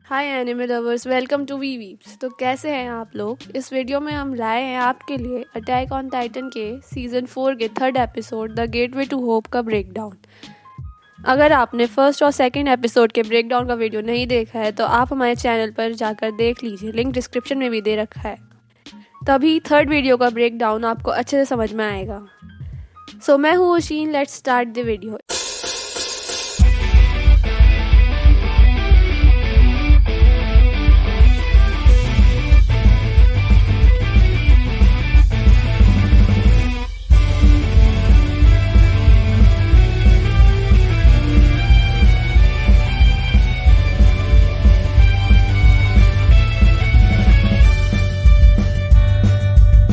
Hi anime lovers, welcome to we weebs. तो कैसे हैं आप लोग। इस वीडियो में हम लाए हैं आपके लिए अटैक ऑन टाइटन के सीज़न 4 के third episode the gateway to hope का ब्रेकडाउन। अगर आपने फर्स्ट और सेकंड एपिसोड के ब्रेकडाउन का वीडियो नहीं देखा है तो आप हमारे चैनल पर जाकर देख लीजिए, लिंक डिस्क्रिप्शन में भी दे रखा है। तभी थर्ड वीडियो का ब्रेकडाउन आपको अच्छे से समझ में आएगा। सो मैं हूँ उशीन, let's start the video.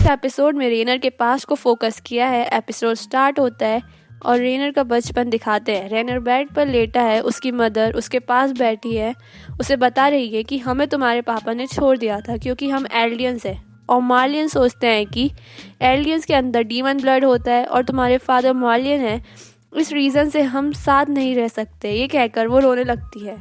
Episode में रेनर के पास को फोकस किया है। एपिसोड स्टार्ट होता है और रेनर का बचपन दिखाते हैं। रेनर बेड पर लेटा है, उसकी मदर उसके पास बैठी है, उसे बता रही है कि हमें तुम्हारे पापा ने छोड़ दिया था क्योंकि हम एल्डियंस हैं। और मार्लियन सोचते हैं कि एल्डियंस के अंदर डीमन ब्लड होता है और तुम्हारे फादर मार्लियन है, इस रीज़न से हम साथ नहीं रह सकते। ये कहकर वो रोने लगती है।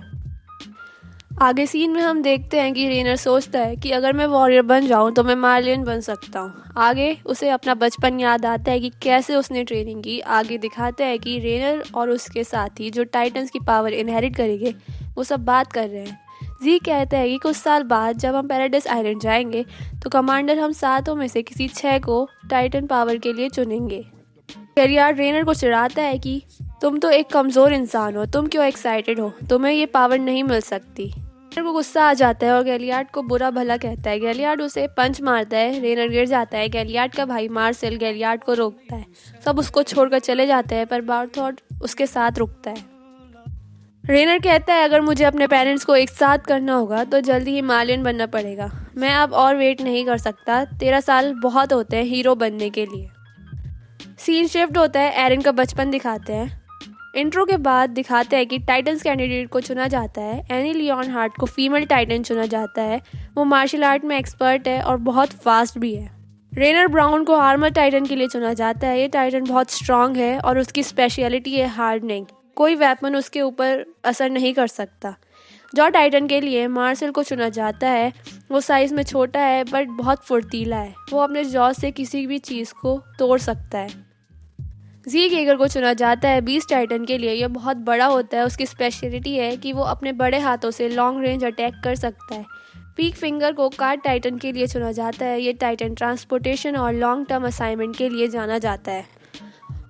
आगे सीन में हम देखते हैं कि रेनर सोचता है कि अगर मैं वॉरियर बन जाऊं तो मैं मार्लियन बन सकता हूं। आगे उसे अपना बचपन याद आता है कि कैसे उसने ट्रेनिंग की। आगे दिखाते हैं कि रेनर और उसके साथी जो टाइटन्स की पावर इनहेरिट करेंगे वो सब बात कर रहे हैं। जी कहता है कि कुछ साल बाद जब हम पैराडाइज आइलैंड जाएंगे तो कमांडर हम सातों में से किसी 6 को टाइटन पावर के लिए चुनेंगे। गैलियार्ड रेनर को चिढ़ाता है कि तुम तो एक कमज़ोर इंसान हो, तुम क्यों एक्साइटेड हो, तुम्हें ये पावर नहीं मिल सकती। रेनर को गुस्सा आ जाता है और गैलियार्ड को बुरा भला कहता है। गैलियार्ड उसे पंच मारता है, रेनर गिर जाता है। गैलियार्ड का भाई मार्सेल गैलियार्ड को रोकता है। सब उसको छोड़कर चले जाते हैं पर बार्थोड उसके साथ रुकता है। रेनर कहता है अगर मुझे अपने पेरेंट्स को एक साथ करना होगा तो जल्दी ही मार्लियन बनना पड़ेगा। मैं अब और वेट नहीं कर सकता, 13 साल बहुत होते हैं हीरो बनने के लिए। सीन शिफ्ट होता है, एरन का बचपन दिखाते हैं। इंट्रो के बाद दिखाते हैं कि टाइटन्स कैंडिडेट को चुना जाता है। एनी लियोन हार्ट को फीमेल टाइटन चुना जाता है। वो मार्शल आर्ट में एक्सपर्ट है और बहुत फास्ट भी है। रेनर ब्राउन को आर्मर टाइटन के लिए चुना जाता है। ये टाइटन बहुत स्ट्रांग है और उसकी स्पेशलिटी है हार्डनिंग, कोई वेपन उसके ऊपर असर नहीं कर सकता। जो टाइटन के लिए मार्शल को चुना जाता है, वो साइज में छोटा है बट बहुत फुर्तीला है। वो अपने जॉ से किसी भी चीज़ को तोड़ सकता है। जी गेगर को चुना जाता है बीस्ट टाइटन के लिए। यह बहुत बड़ा होता है, उसकी स्पेशलिटी है कि वो अपने बड़े हाथों से लॉन्ग रेंज अटैक कर सकता है। पीक फिंगर को कार्ड टाइटन के लिए चुना जाता है। ये टाइटन ट्रांसपोर्टेशन और लॉन्ग टर्म असाइनमेंट के लिए जाना जाता है।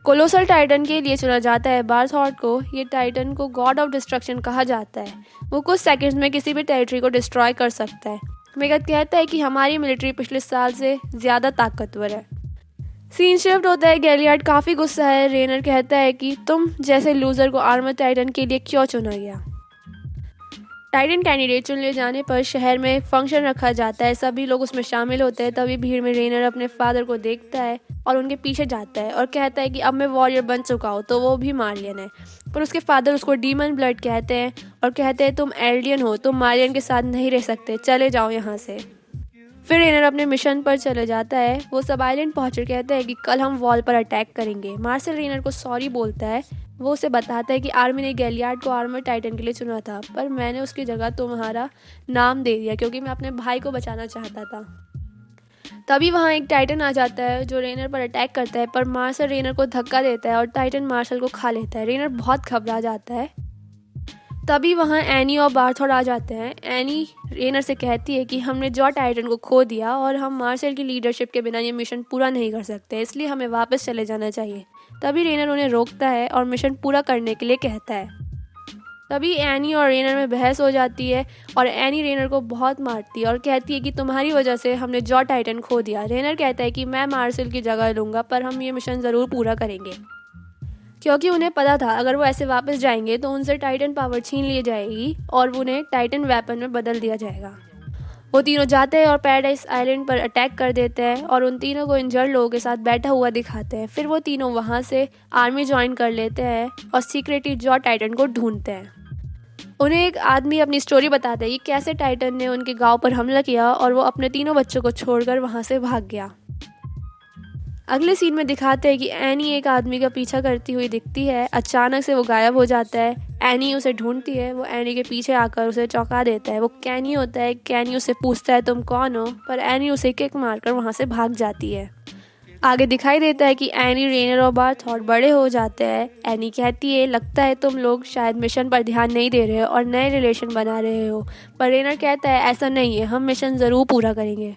कोलोसल टाइटन के लिए चुना जाता है बार्थोड को। ये टाइटन को गॉड ऑफ डिस्ट्रक्शन कहा जाता है। वो कुछ सेकेंड्स में किसी भी टेरिटरी को डिस्ट्रॉय कर सकता है। मेगथ कहता है कि हमारी मिलिट्री पिछले साल से ज़्यादा ताकतवर है। सीन शिफ्ट होता है, गैलियार्ड काफ़ी गुस्सा है। रेनर कहता है कि तुम जैसे लूज़र को आर्मर टाइटन के लिए क्यों चुना गया। टाइटन कैंडिडेट चुन लिए जाने पर शहर में फंक्शन रखा जाता है, सभी लोग उसमें शामिल होते हैं। तभी भीड़ में रेनर अपने फादर को देखता है और उनके पीछे जाता है और कहता है कि अब मैं वॉरियर बन चुका हूँ। तो वो भी मार्लियन है पर उसके फादर उसको डीमन ब्लड कहते हैं और कहते हैं तुम एल्डियन हो, तुम मार्लियन के साथ नहीं रह सकते, चले जाओ यहाँ से। फिर रेनर अपने मिशन पर चले जाता है। वो सब आइलैंड पहुंचकर कहते हैं कि कल हम वॉल पर अटैक करेंगे। मार्शल रेनर को सॉरी बोलता है। वो उसे बताता है कि आर्मी ने गैलियार्ड को आर्मर टाइटन के लिए चुना था पर मैंने उसकी जगह तुम्हारा नाम दे दिया क्योंकि मैं अपने भाई को बचाना चाहता था। तभी वहाँ एक टाइटन आ जाता है जो रेनर पर अटैक करता है पर मार्शल रेनर को धक्का देता है और टाइटन मार्शल को खा लेता है। रेनर बहुत घबरा जाता है। तभी वहाँ एनी और बार्थोड आ जाते हैं। एनी रेनर से कहती है कि हमने जॉ टाइटन को खो दिया और हम मार्शल की लीडरशिप के बिना ये मिशन पूरा नहीं कर सकते, इसलिए हमें वापस चले जाना चाहिए। तभी रेनर उन्हें रोकता है और मिशन पूरा करने के लिए कहता है। तभी एनी और रेनर में बहस हो जाती है और एनी रेनर को बहुत मारती है और कहती है कि तुम्हारी वजह से हमने जॉ टाइटन खो दिया। रेनर कहता है कि मैं मार्शल की जगह लूँगा पर हम ये मिशन ज़रूर पूरा करेंगे, क्योंकि उन्हें पता था अगर वो ऐसे वापस जाएंगे तो उनसे टाइटन पावर छीन ली जाएगी और उन्हें टाइटन वेपन में बदल दिया जाएगा। वो तीनों जाते हैं और पैराडाइज आइलैंड पर अटैक कर देते हैं और उन तीनों को इंजर्ड लोगों के साथ बैठा हुआ दिखाते हैं। फिर वो तीनों वहाँ से आर्मी ज्वाइन कर लेते हैं और सीक्रेटली जॉ टाइटन को ढूंढते हैं। उन्हें एक आदमी अपनी स्टोरी बताता है कि कैसे टाइटन ने उनके गाँव पर हमला किया और वो अपने तीनों बच्चों को छोड़कर वहाँ से भाग गया। अगले सीन में दिखाते हैं कि एनी एक आदमी का पीछा करती हुई दिखती है। अचानक से वो गायब हो जाता है। एनी उसे ढूंढती है। वो एनी के पीछे आकर उसे चौंका देता है। वो कैनी होता है। कैनी उससे पूछता है तुम कौन हो, पर एनी उसे किक मारकर वहाँ से भाग जाती है। आगे दिखाई देता है कि एनी, रेनर और बार्थ और बड़े हो जाते हैं। एनी कहती है लगता है तुम लोग शायद मिशन पर ध्यान नहीं दे रहे हो और नए रिलेशन बना रहे हो, पर रेनर कहता है ऐसा नहीं है, हम मिशन ज़रूर पूरा करेंगे।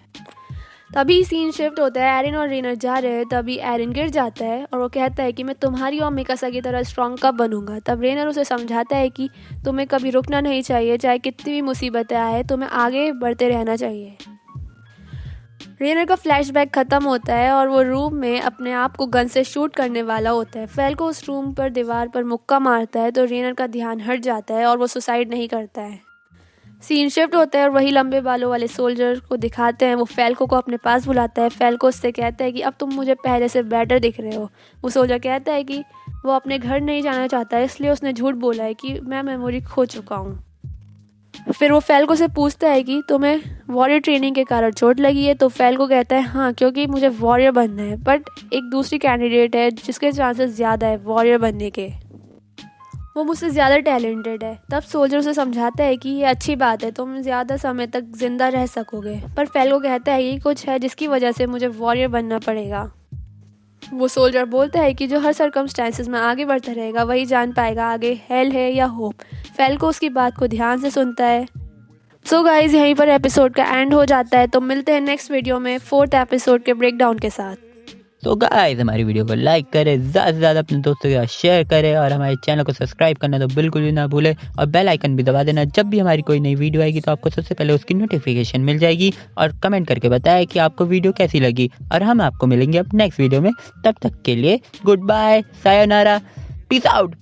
तभी सीन शिफ्ट होता है। एरिन और रेनर जा रहे हैं। तभी एरिन गिर जाता है और वो कहता है कि मैं तुम्हारी और मिकासा की तरह स्ट्रॉन्ग कब बनूंगा। तब रेनर उसे समझाता है कि तुम्हें कभी रुकना नहीं चाहिए, चाहे कितनी भी मुसीबतें आए, तुम्हें आगे बढ़ते रहना चाहिए। रेनर का फ्लैशबैक ख़त्म होता है और वो रूम में अपने आप को गन से शूट करने वाला होता है। फैल्को उस रूम पर दीवार पर मुक्का मारता है तो रेनर का ध्यान हट जाता है और वो सुसाइड नहीं करता है। सीन शिफ्ट होता है और वही लंबे बालों वाले सोल्जर को दिखाते हैं। वो फैल्को को अपने पास बुलाता है। फैल्को उससे कहता है कि अब तुम मुझे पहले से बेटर दिख रहे हो। वो सोल्जर कहता है कि वो अपने घर नहीं जाना चाहता है, इसलिए उसने झूठ बोला है कि मैं मेमोरी खो चुका हूँ। फिर वो फैल्को से पूछता है कि तुम्हें वॉरियर ट्रेनिंग के कारण चोट लगी है। तो फैल्को कहता है हाँ, क्योंकि मुझे वॉरियर बनना है, बट एक दूसरी कैंडिडेट है जिसके चांसेस ज़्यादा है वॉरियर बनने के, वो मुझसे ज़्यादा टैलेंटेड है। तब सोल्जर उसे समझाता है कि ये अच्छी बात है, तुम ज़्यादा समय तक ज़िंदा रह सकोगे, पर फैल्को कहता है ये कुछ है जिसकी वजह से मुझे वॉरियर बनना पड़ेगा। वो सोल्जर बोलता है कि जो हर सर्कमस्टेंसेस में आगे बढ़ता रहेगा वही जान पाएगा आगे हेल है या होप। फैल्को उसकी बात को ध्यान से सुनता है। सो गाइज, यहीं पर एपिसोड का एंड हो जाता है। तो मिलते हैं नेक्स्ट वीडियो में 4th एपिसोड के ब्रेकडाउन के साथ। तो गाइस, हमारी वीडियो को लाइक करें, ज़्यादा से ज़्यादा अपने दोस्तों के साथ शेयर करें और हमारे चैनल को सब्सक्राइब करना तो बिल्कुल भी ना भूलें और बेल आइकन भी दबा देना। जब भी हमारी कोई नई वीडियो आएगी तो आपको सबसे पहले उसकी नोटिफिकेशन मिल जाएगी। और कमेंट करके बताएं कि आपको वीडियो कैसी लगी और हम आपको मिलेंगे अब नेक्स्ट वीडियो में। तब तक के लिए goodbye, sayonara, peace out.